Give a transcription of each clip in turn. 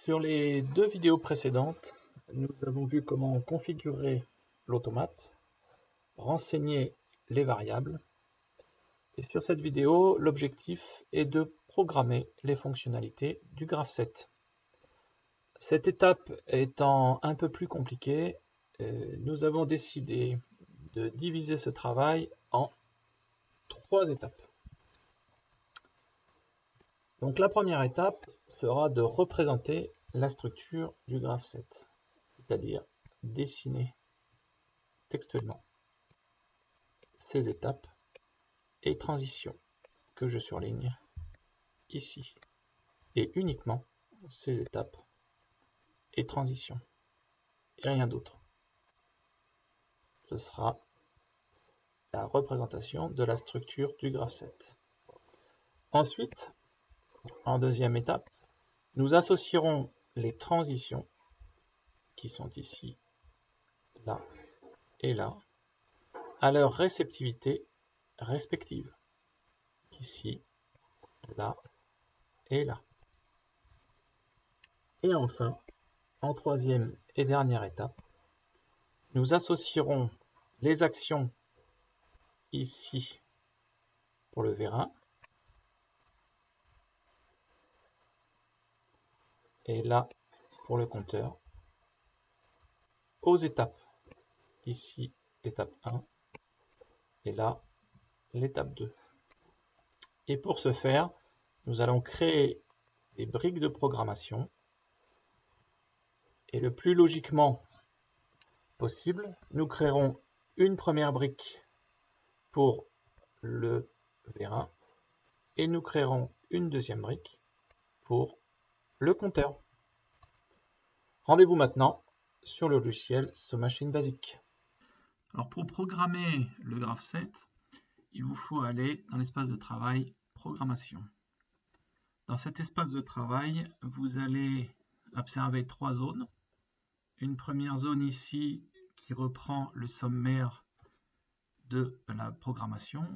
Sur les deux vidéos précédentes, nous avons vu comment configurer l'automate, renseigner les variables. Et sur cette vidéo, l'objectif est de programmer les fonctionnalités du Graph7. Cette étape étant un peu plus compliquée, nous avons décidé de diviser ce travail en 3 étapes. Donc la première étape sera de représenter la structure du Graph7, c'est-à-dire dessiner textuellement ces étapes et transitions que je surligne ici, et uniquement ces étapes et transitions, et rien d'autre. Ce sera la représentation de la structure du Graph7. Ensuite, en deuxième étape, nous associerons les transitions qui sont ici, là et là, à leur réceptivité respective, ici, là et là. Et enfin, en troisième et dernière étape, nous associerons les actions ici pour le vérin et là pour le compteur aux étapes. Ici, l'étape 1 et là, l'étape 2. Et pour ce faire, nous allons créer des briques de programmation et le plus logiquement possible, nous créerons une première brique pour le vérin et nous créerons une deuxième brique pour le compteur. Rendez-vous maintenant sur le logiciel SoMachine Basic. Alors pour programmer le Graph7, il vous faut aller dans l'espace de travail Programmation. Dans cet espace de travail, vous allez observer 3 zones. Une première zone ici qui reprend le sommaire de la programmation.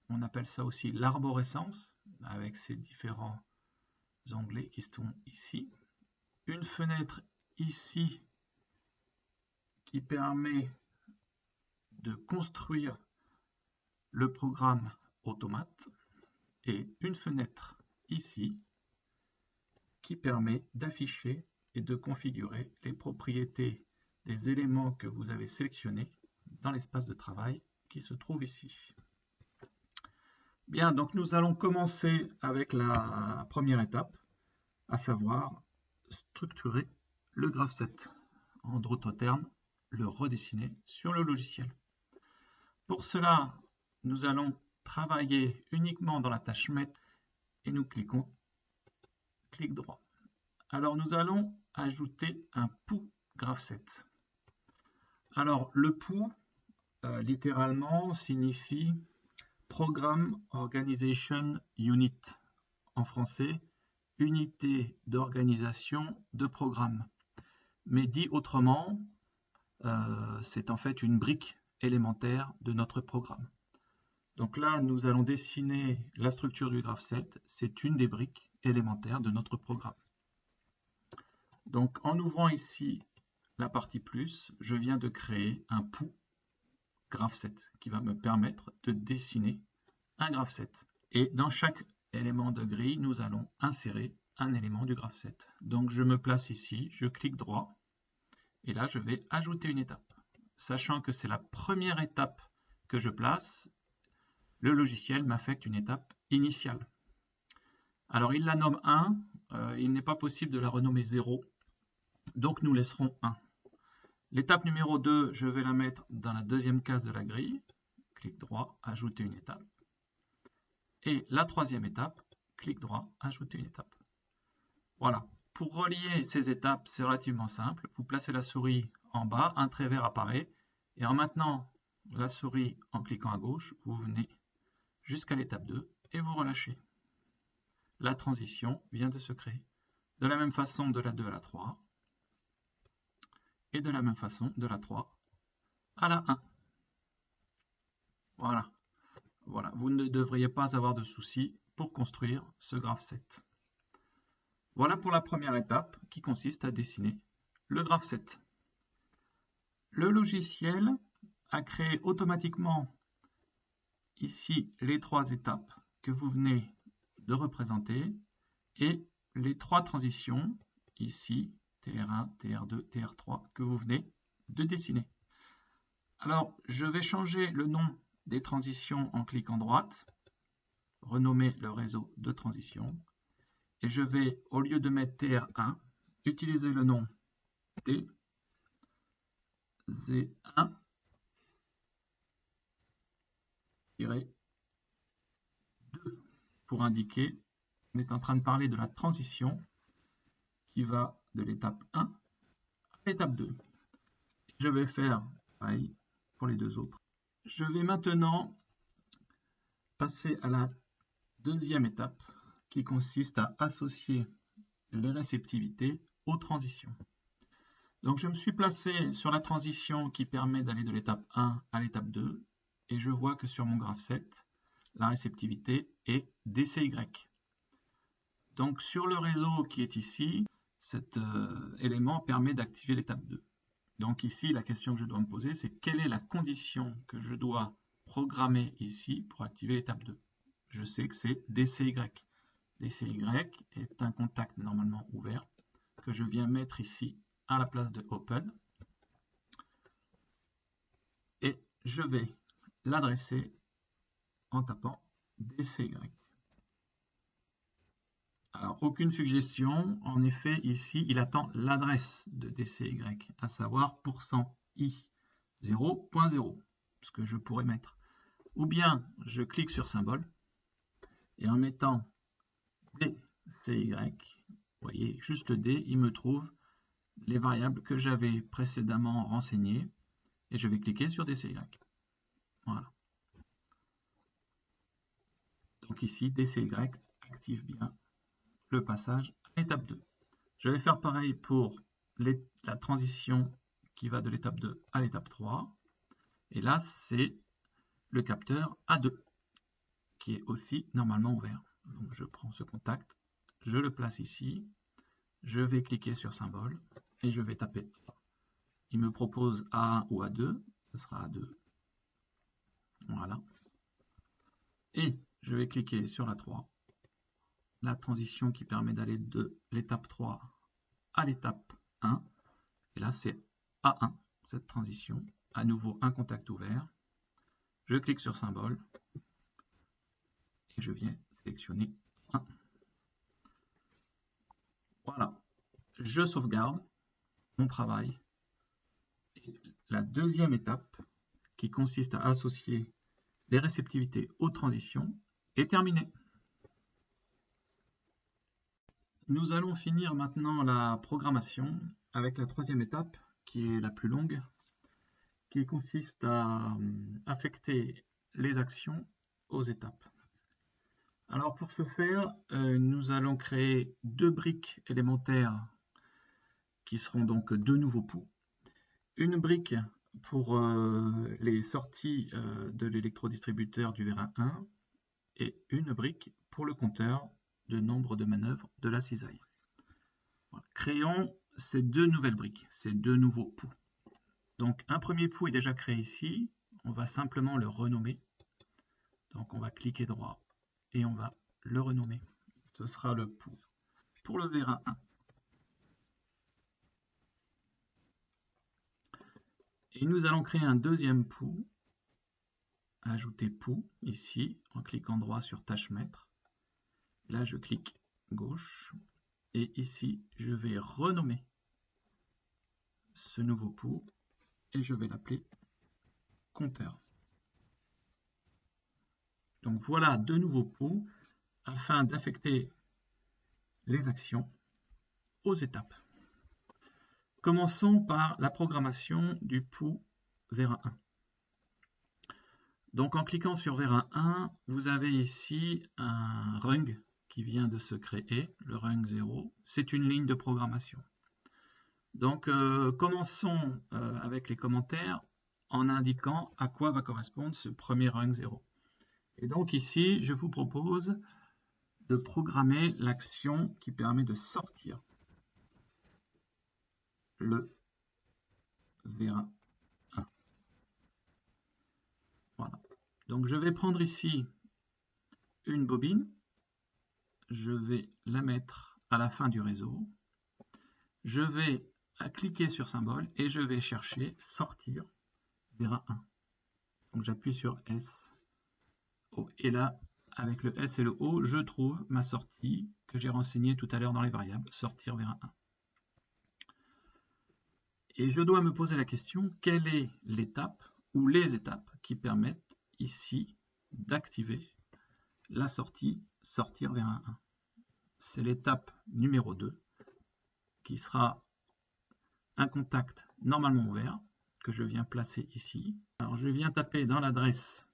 On appelle ça aussi l'arborescence, avec ses différents onglets qui sont ici. Une fenêtre ici qui permet de construire le programme automate et une fenêtre ici qui permet d'afficher et de configurer les propriétés des éléments que vous avez sélectionnés dans l'espace de travail qui se trouve ici. Bien, donc nous allons commencer avec la première étape, à savoir structurer le Graph7. En d'autres termes, le redessiner sur le logiciel. Pour cela, nous allons travailler uniquement dans la tâche Mettre et nous cliquons clic droit. Alors nous allons ajouter un POU Graph7. Alors le POU, littéralement, signifie Program Organization Unit, en français, unité d'organisation de programme. Mais dit autrement, c'est en fait une brique élémentaire de notre programme. Donc là, nous allons dessiner la structure du Graph7. C'est une des briques élémentaires de notre programme. Donc en ouvrant ici la partie plus, je viens de créer un POU Graph7 qui va me permettre de dessiner un Graph7. Et dans chaque élément de grille, nous allons insérer un élément du Graph7. Donc je me place ici, je clique droit et là je vais ajouter une étape. Sachant que c'est la première étape que je place, le logiciel m'affecte une étape initiale. Alors il la nomme 1, il n'est pas possible de la renommer 0, donc nous laisserons 1. L'étape numéro 2, je vais la mettre dans la deuxième case de la grille, clic droit, ajouter une étape. Et la troisième étape, clic droit, ajouter une étape. Voilà. Pour relier ces étapes, c'est relativement simple. Vous placez la souris en bas, un trait vert apparaît, et en maintenant la souris en cliquant à gauche, vous venez jusqu'à l'étape 2 et vous relâchez. La transition vient de se créer. De la même façon de la 2 à la 3, et de la même façon de la 3 à la 1. Voilà. Voilà. Vous ne devriez pas avoir de soucis pour construire ce Graph7. Voilà pour la première étape qui consiste à dessiner le graph-set. Le logiciel a créé automatiquement ici les 3 étapes que vous venez de représenter et les 3 transitions, ici TR1, TR2, TR3, que vous venez de dessiner. Alors, je vais changer le nom des transitions en cliquant droite, renommer le réseau de transition, et je vais, au lieu de mettre TR1, utiliser le nom TZ1 2 pour indiquer qu'on est en train de parler de la transition qui va de l'étape 1 à l'étape 2. Je vais faire pareil pour les 2 autres. Je vais maintenant passer à la deuxième étape qui consiste à associer les réceptivités aux transitions. Donc je me suis placé sur la transition qui permet d'aller de l'étape 1 à l'étape 2 et je vois que sur mon graph-set, la réceptivité est DCY. Donc sur le réseau qui est ici, cet élément permet d'activer l'étape 2. Donc ici, la question que je dois me poser, c'est quelle est la condition que je dois programmer ici pour activer l'étape 2. Je sais que c'est DCY. DCY est un contact normalement ouvert que je viens mettre ici à la place de Open. Et je vais l'adresser en tapant DCY. Alors, aucune suggestion. En effet, ici, il attend l'adresse de DCY, à savoir %i 0.0, ce que je pourrais mettre. Ou bien, je clique sur symbole, et en mettant DCY, vous voyez, juste D, il me trouve les variables que j'avais précédemment renseignées, et je vais cliquer sur DCY. Voilà. Donc ici, DCY active bien le passage à l'étape 2. Je vais faire pareil pour la transition qui va de l'étape 2 à l'étape 3. Et là, c'est le capteur A2 qui est aussi normalement ouvert. Donc je prends ce contact, je le place ici, je vais cliquer sur symbole et je vais taper A. Il me propose A1 ou A2, ce sera A2. Voilà. Et je vais cliquer sur la 3, la transition qui permet d'aller de l'étape 3 à l'étape 1. Et là, c'est A1, cette transition. À nouveau, un contact ouvert. Je clique sur symbole et je viens sélectionner 1. Voilà. Je sauvegarde mon travail. Et la deuxième étape, qui consiste à associer les réceptivités aux transitions, est terminée. Nous allons finir maintenant la programmation avec la troisième étape, qui est la plus longue, qui consiste à affecter les actions aux étapes. Alors pour ce faire, nous allons créer 2 briques élémentaires qui seront donc 2 nouveaux poux. Une brique pour les sorties de l'électrodistributeur du Vera 1 et une brique pour le compteur de nombre de manœuvres de la cisaille. Voilà. Créons ces 2 nouvelles briques, ces 2 nouveaux poux. Donc un premier poux est déjà créé ici, on va simplement le renommer. Donc on va cliquer droit et on va le renommer. Ce sera le poux pour le Vera 1. Et nous allons créer un deuxième poux, ajouter poux ici, en cliquant droit sur tâche maître. Là je clique gauche et ici je vais renommer ce nouveau poux et je vais l'appeler compteur. Donc voilà 2 nouveaux poux afin d'affecter les actions aux étapes. Commençons par la programmation du poux Vera 1. Donc en cliquant sur Vera 1, vous avez ici un rung qui vient de se créer, le rung 0. C'est une ligne de programmation. Donc commençons avec les commentaires en indiquant à quoi va correspondre ce premier rung 0. Et donc ici, je vous propose de programmer l'action qui permet de sortir le Vérin 1. Voilà. Donc je vais prendre ici une bobine, je vais la mettre à la fin du réseau, je vais cliquer sur symbole et je vais chercher sortir Vérin 1. Donc j'appuie sur S, O, et là, avec le S et le O, je trouve ma sortie que j'ai renseignée tout à l'heure dans les variables, sortir Vérin 1. Et je dois me poser la question, quelle est l'étape ou les étapes qui permettent ici d'activer la sortie sortir Vérin 1. C'est l'étape numéro 2 qui sera un contact normalement ouvert que je viens placer ici. Alors je viens taper dans l'adresse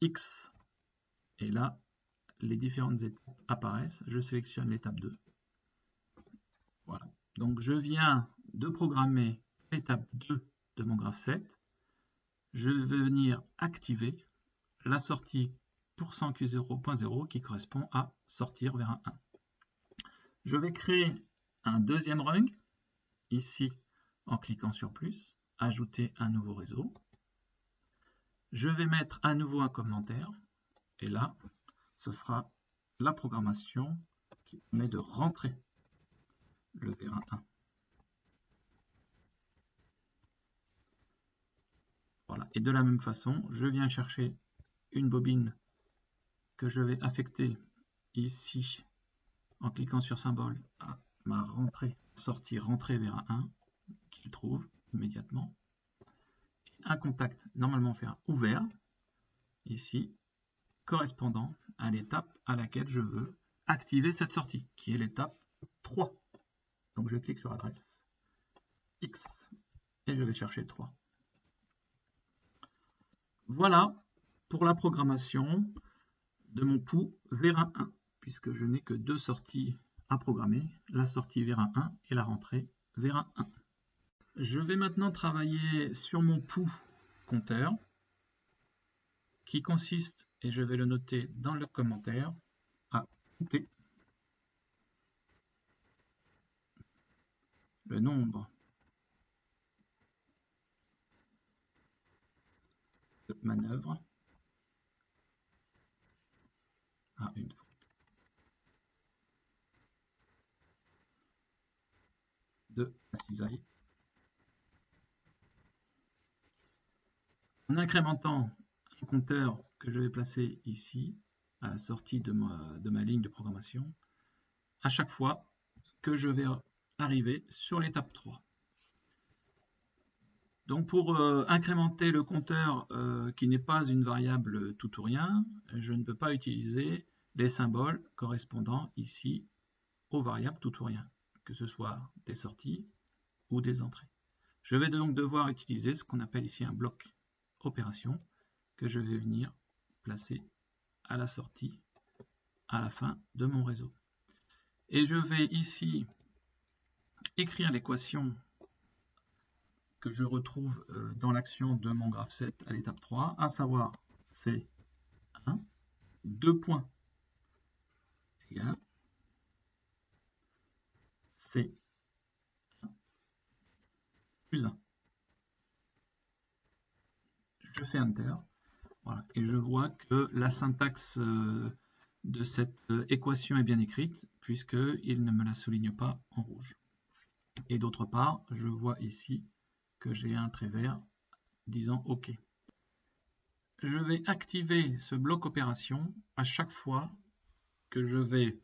X et là les différentes étapes apparaissent. Je sélectionne l'étape 2. Voilà. Donc je viens de programmer l'étape 2 de mon graphe 7. Je vais venir activer la sortie %Q0.0 qui correspond à sortir Vérin 1. Je vais créer un deuxième rung, ici en cliquant sur plus, ajouter un nouveau réseau. Je vais mettre à nouveau un commentaire, et là, ce sera la programmation qui permet de rentrer le Vérin 1. Voilà. Et de la même façon, je viens chercher une bobine que je vais affecter ici en cliquant sur symbole à ma rentrée, sortie rentrée Vérin 1, qu'il trouve immédiatement. Un contact normalement faire ouvert, ici, correspondant à l'étape à laquelle je veux activer cette sortie, qui est l'étape 3. Donc je clique sur adresse X et je vais chercher 3. Voilà pour la programmation de mon POU Vérin 1, puisque je n'ai que deux sorties à programmer, la sortie Vérin 1 et la rentrée Vérin 1. Je vais maintenant travailler sur mon POU compteur, qui consiste, et je vais le noter dans le commentaire, à compter le nombre de manœuvres à une faute de la cisaille en incrémentant un compteur que je vais placer ici à la sortie de ma ligne de programmation à chaque fois que je vais arriver sur l'étape 3. Donc pour incrémenter le compteur qui n'est pas une variable tout ou rien, je ne peux pas utiliser les symboles correspondant ici aux variables tout ou rien, que ce soit des sorties ou des entrées. Je vais donc devoir utiliser ce qu'on appelle ici un bloc opération que je vais venir placer à la sortie, à la fin de mon réseau. Et je vais ici écrire l'équation que je retrouve dans l'action de mon graphe 7 à l'étape 3, à savoir c'est 1, 2 points égale c'est 1 plus 1. Je fais Enter, voilà, et je vois que la syntaxe de cette équation est bien écrite, puisqu'il ne me la souligne pas en rouge. Et d'autre part, je vois ici que j'ai un trait vert disant OK. Je vais activer ce bloc opération à chaque fois que je vais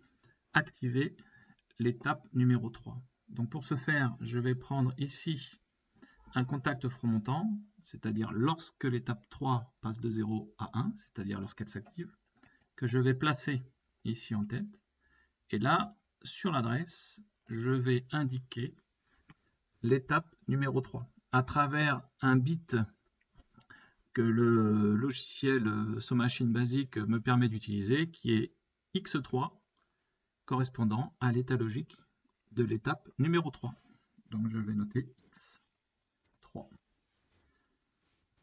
activer l'étape numéro 3. Donc pour ce faire, je vais prendre ici un contact fromontant, c'est-à-dire lorsque l'étape 3 passe de 0 à 1, c'est-à-dire lorsqu'elle s'active, que je vais placer ici en tête. Et là, sur l'adresse, je vais indiquer l'étape numéro 3 à travers un bit que le logiciel SoMachine basique me permet d'utiliser, qui est X3, correspondant à l'état logique de l'étape numéro 3. Donc je vais noter X3.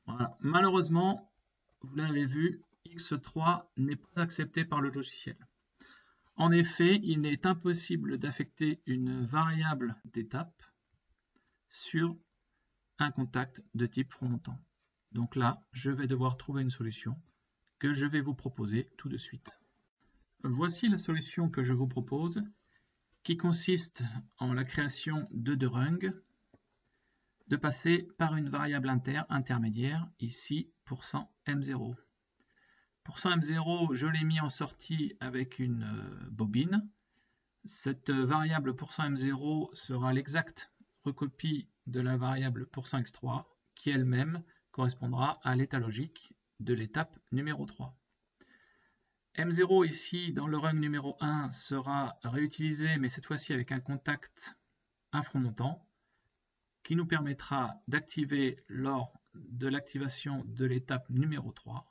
Voilà. Malheureusement, vous l'avez vu, x3 n'est pas accepté par le logiciel. En effet, il est impossible d'affecter une variable d'étape sur un contact de type front montant. Donc là, je vais devoir trouver une solution que je vais vous proposer tout de suite. Voici la solution que je vous propose, qui consiste en la création de deux rungs, de passer par une variable intermédiaire, ici %m0. %m0, je l'ai mis en sortie avec une bobine. Cette variable %m0 sera l'exacte recopie de la variable %x3 qui elle-même correspondra à l'état logique de l'étape numéro 3. M0 ici dans le rung numéro 1 sera réutilisé mais cette fois-ci avec un contact un front montant qui nous permettra d'activer lors de l'activation de l'étape numéro 3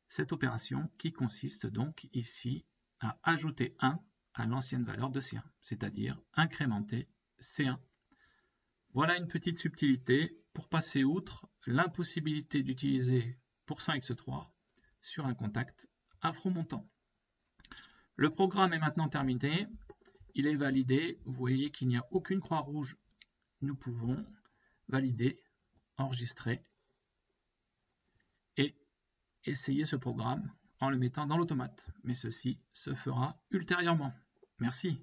cette opération qui consiste donc ici à ajouter 1 à l'ancienne valeur de C1, c'est-à-dire incrémenter C1. Voilà une petite subtilité pour passer outre l'impossibilité d'utiliser %x3 sur un contact à front montant. Le programme est maintenant terminé, il est validé, vous voyez qu'il n'y a aucune croix rouge. Nous pouvons valider, enregistrer et essayer ce programme en le mettant dans l'automate. Mais ceci se fera ultérieurement. Merci.